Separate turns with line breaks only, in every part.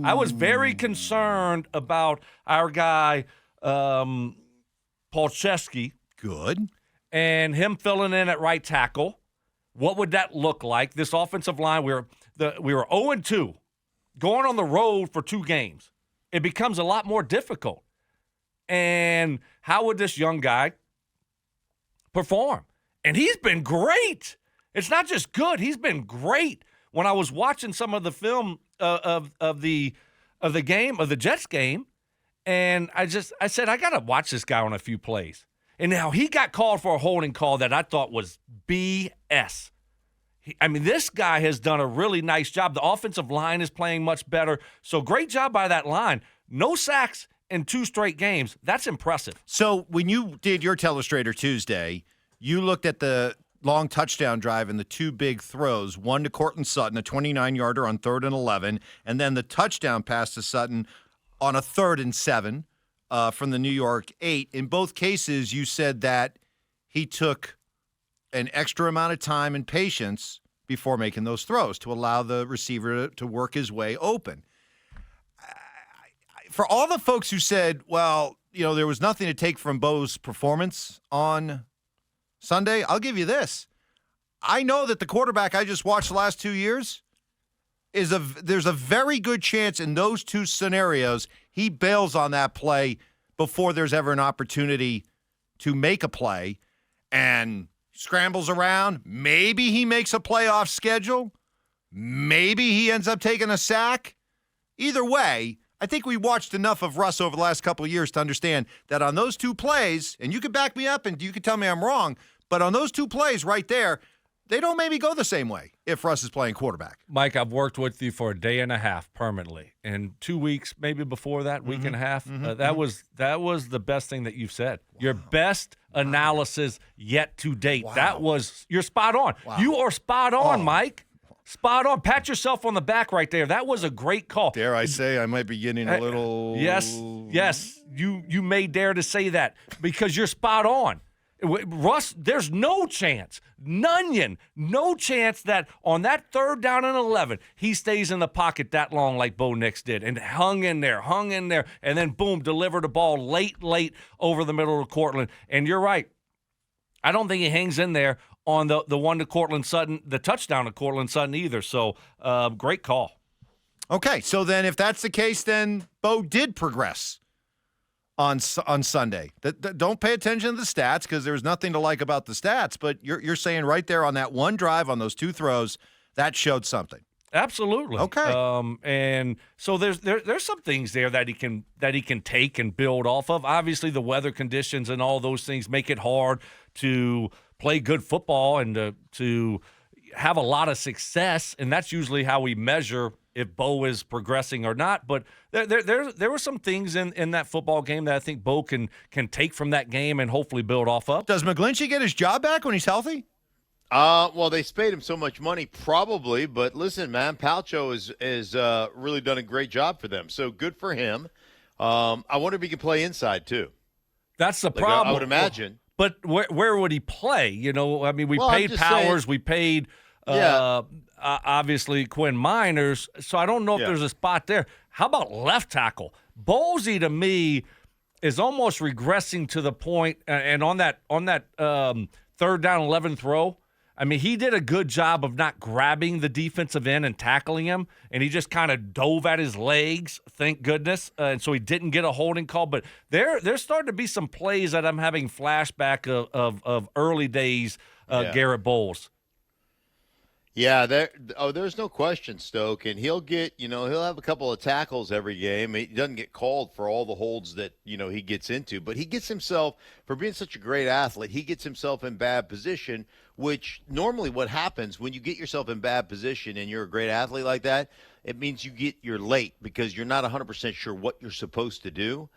I was very concerned about our guy, Paulczewski,
Good.
and him filling in at right tackle. What would that look like? This offensive line, we were 0-2, going on the road for 2 games. It becomes a lot more difficult. And how would this young guy perform? And he's been great. It's not just good; he's been great. When I was watching some of the film of the Jets game, and I said I got to watch this guy on a few plays. And now he got called for a holding call that I thought was BS. This guy has done a really nice job. The offensive line is playing much better. So great job by that line. No sacks in 2 straight games. That's impressive.
So when you did your Telestrator Tuesday, you looked at the long touchdown drive and the 2 big throws, one to Cortland Sutton, a 29-yarder on 3rd and 11, and then the touchdown pass to Sutton on a 3rd and 7 from the New York 8. In both cases, you said that he took an extra amount of time and patience before making those throws to allow the receiver to work his way open. For all the folks who said, well, there was nothing to take from Bo's performance on Sunday, I'll give you this. I know that the quarterback I just watched the last 2 years there's a very good chance in those 2 scenarios he bails on that play before there's ever an opportunity to make a play and scrambles around. Maybe he makes a play off schedule. Maybe he ends up taking a sack. Either way, I think we watched enough of Russ over the last couple of years to understand that on those 2 plays, and you could back me up and you could tell me I'm wrong, but on those 2 plays right there, they don't maybe go the same way if Russ is playing quarterback.
Mike, I've worked with you for a day and a half permanently, and 2 weeks maybe before that, week and a half. That was the best thing that you've said. Wow. Your best analysis yet to date. Wow. You're spot on. Wow. You are spot on, Mike. Spot on. Pat yourself on the back right there. That was a great call.
Dare I say I might be getting a little...
Yes. You may dare to say that because you're spot on. Russ, there's no chance, no chance that on that 3rd down and 11, he stays in the pocket that long like Bo Nix did and hung in there, and then boom, delivered the ball late over the middle of Cortland. And you're right. I don't think he hangs in there on the one to Cortland Sutton, the touchdown to Cortland Sutton either. So great call.
Okay, so then if that's the case, then Bo did progress on Sunday. Don't pay attention to the stats because there's nothing to like about the stats, but you're saying right there on that one drive on those 2 throws, that showed something.
Absolutely.
Okay.
And so there's some things there that he can take and build off of. Obviously, the weather conditions and all those things make it hard to play good football and to have a lot of success, and that's usually how we measure if Bo is progressing or not. But there were some things in that football game that I think Bo can take from that game and hopefully build off of.
Does McGlinchey get his job back when he's healthy?
Well, they paid him so much money, probably. But listen, man, Palcho is really done a great job for them. So good for him. I wonder if he can play inside too.
That's the problem.
I would imagine.
But where would he play? We paid Powers, we paid obviously Quinn Miners, so I don't know if there's a spot there. How about left tackle? Bolsey to me is almost regressing to the point, and on that 3rd down 11 throw, he did a good job of not grabbing the defensive end and tackling him, and he just kind of dove at his legs, thank goodness, and so he didn't get a holding call. But there's starting to be some plays that I'm having flashback of early days Garrett Bowles.
Yeah, there's no question, Stoke, and he'll have a couple of tackles every game. He doesn't get called for all the holds that, he gets into, but he gets himself, for being such a great athlete, he gets himself in bad position, which normally what happens when you get yourself in bad position and you're a great athlete like that, it means you're late because you're not 100% sure what you're supposed to do.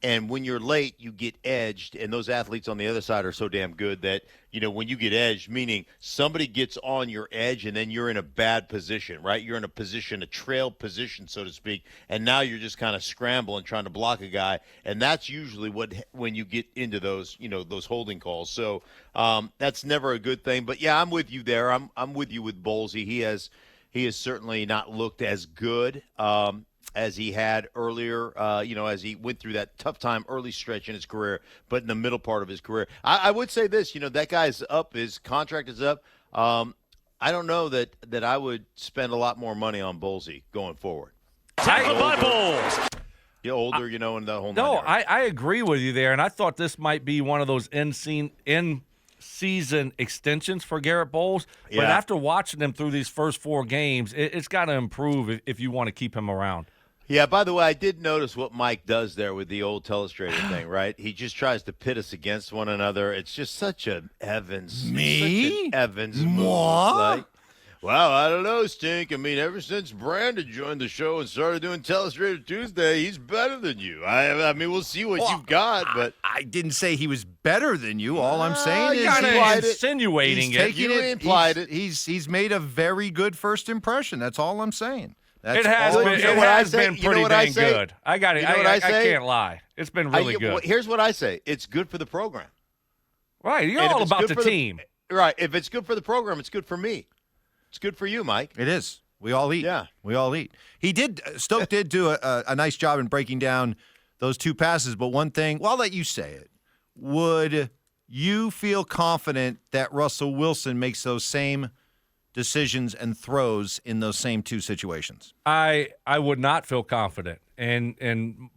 And when you're late, you get edged, and those athletes on the other side are so damn good that, when you get edged, meaning somebody gets on your edge and then you're in a bad position, right? You're in a trail position, so to speak, and now you're just kind of scrambling, trying to block a guy, and that's usually when you get into those, those holding calls. So that's never a good thing. But, yeah, I'm with you there. I'm with you with Bolsey. He has certainly not looked as good. as he had earlier, as he went through that tough time early stretch in his career, but in the middle part of his career. I would say this, that guy's up, his contract is up. I don't know that I would spend a lot more money on Bowlesy going forward.
Tackled by Bowles.
You're older, and the whole
No,
nine yards.
I agree with you there, and I thought this might be one of those in-season extensions for Garrett Bowles. But
Yeah.
after watching him through these first 4 games, it's got to improve if you want to keep him around.
Yeah, by the way, I did notice what Mike does there with the old telestrator thing, right? He just tries to pit us against one another. It's just such an Evans.
Me?
Such an Evans move.
Moi?
Like, well, I don't know, Stink. I mean, ever since Brandon joined the show and started doing Telestrator Tuesday, he's better than you. I mean, we'll see what you've got, but
I didn't say he was better than you. All I'm saying is
Kind
implied
of
it.
insinuating
he's
it.
taking
You
it.
implied it.
He's made a very good first impression. That's all I'm saying. That's
It has
all
been.
I'm
You know
It
what I
has
say?
been
You know
pretty
what I
dang
say?
good. I got it.
You know what I
I
say?
can't lie. It's been really good.
Here's what I say. It's good for the program.
Right. You're
And if
all
it's
about
good
the
for
team.
Right. If it's good for the program, it's good for me. It's good for you, Mike.
It is. We all eat.
Yeah.
We all eat. Stoke did do a nice job in breaking down those 2 passes, but one thing, well, I'll let you say it. Would you feel confident that Russell Wilson makes those same decisions and throws in those same 2 situations?
I would not feel confident. And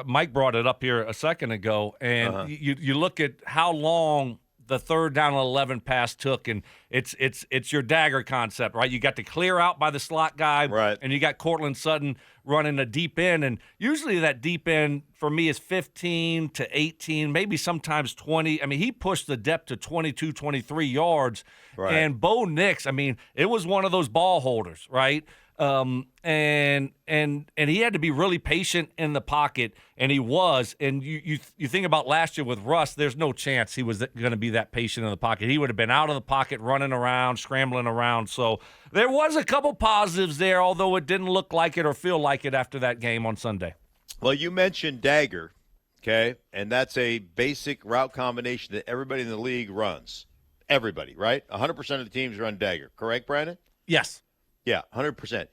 Mike brought it up here a second ago, and you look at how long the 3rd down and 11 pass took, and it's your dagger concept, right? You got to clear out by the slot guy,
Right.
and you got Cortland Sutton running a deep end, and usually that deep end for me is 15 to 18, maybe sometimes 20. I mean, he pushed the depth to 22, 23 yards,
Right.
and Bo Nix, I mean, it was one of those ball holders, right? And he had to be really patient in the pocket, and he was. And you think about last year with Russ, there's no chance he was going to be that patient in the pocket. He would have been out of the pocket, running around, scrambling around. So there was a couple positives there, although it didn't look like it or feel like it after that game on Sunday.
Well, you mentioned dagger, okay? And that's a basic route combination that everybody in the league runs. Everybody, right? 100% of the teams run dagger. Correct, Brandon?
Yes.
Yeah, 100%.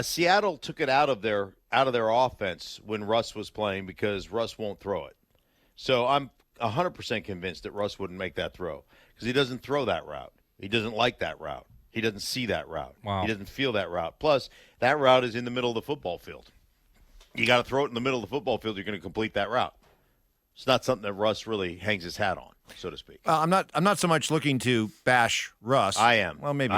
Seattle took it out of their offense when Russ was playing because Russ won't throw it. So I'm 100% convinced that Russ wouldn't make that throw because he doesn't throw that route. He doesn't like that route. He doesn't see that route.
Wow.
He doesn't feel that route. Plus, that route is in the middle of the football field. You got to throw it in the middle of the football field. You're going to complete that route. It's not something that Russ really hangs his hat on, so to speak.
I'm not so much looking to bash Russ.
I am.
Well, maybe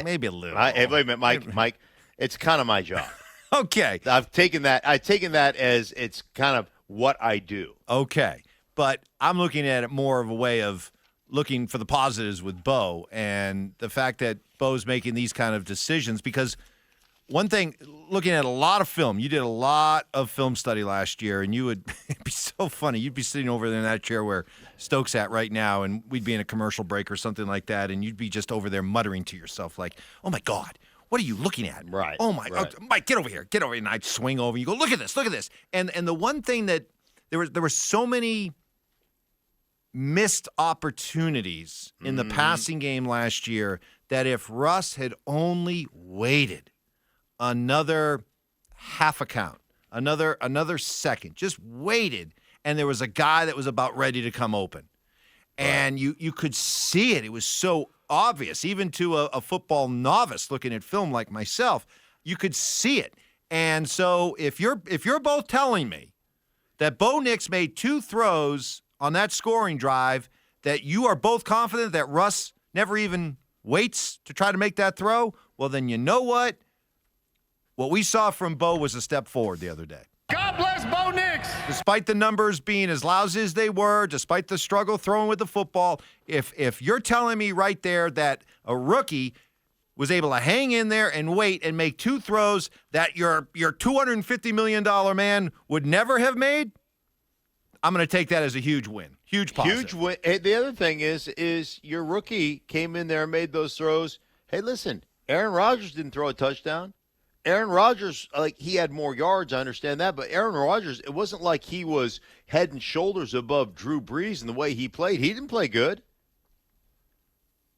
maybe a little.
Hey, wait a minute, Mike. It's kind of my job.
Okay.
I've taken that as it's kind of what I do.
Okay. But I'm looking at it more of a way of looking for the positives with Bo and the fact that Bo's making these kind of decisions because one thing, looking at a lot of film, you did a lot of film study last year, and it'd be so funny. You'd be sitting over there in that chair where Stokes at right now, and we'd be in a commercial break or something like that, and you'd be just over there muttering to yourself like, oh, my God, what are you looking at?
Right.
Oh, my
right.
God. Mike, get over here. Get over here. And I'd swing over, and you go, look at this. And the one thing that there were so many missed opportunities in the passing game last year that if Russ had only waited another half a count, another second, just waited, and there was a guy that was about ready to come open. And you could see it. It was so obvious, even to a football novice looking at film like myself, you could see it. And so if you're both telling me that Bo Nix made 2 throws on that scoring drive, that you are both confident that Russ never even waits to try to make that throw, well, then you know what? What we saw from Bo was a step forward the other day.
God bless Bo Nix.
Despite the numbers being as lousy as they were, despite the struggle throwing with the football, if you're telling me right there that a rookie was able to hang in there and wait and make 2 throws that your $250 million man would never have made, I'm going to take that as a huge win. Huge positive.
Huge win. Hey, the other thing is your rookie came in there and made those throws. Hey, listen, Aaron Rodgers didn't throw a touchdown. Aaron Rodgers, he had more yards, I understand that, but Aaron Rodgers, it wasn't like he was head and shoulders above Drew Brees in the way he played. He didn't play good.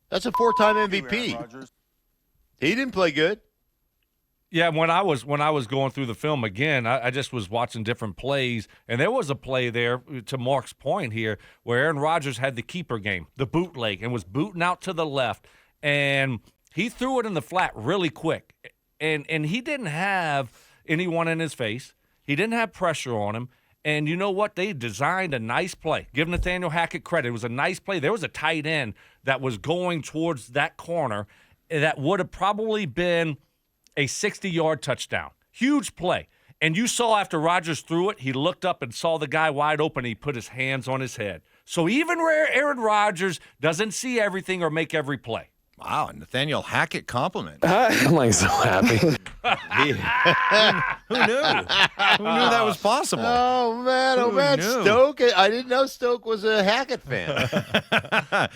That's a 4-time MVP. He didn't play good.
Yeah, when I was going through the film again, I just was watching different plays, and there was a play there, to Mark's point here, where Aaron Rodgers had the keeper game, the bootleg, and was booting out to the left, and he threw it in the flat really quick, and he didn't have anyone in his face. He didn't have pressure on him, and you know what? They designed a nice play. Give Nathaniel Hackett credit. It was a nice play. There was a tight end that was going towards that corner that would have probably been a 60-yard touchdown. Huge play. And you saw after Rodgers threw it, he looked up and saw the guy wide open. He put his hands on his head. So even where Aaron Rodgers doesn't see everything or make every play.
Wow, Nathaniel Hackett compliment.
I'm like so happy.
Who knew? Who knew that was possible?
Oh, man.
Who knew?
Stoke. I didn't know Stoke was a Hackett fan.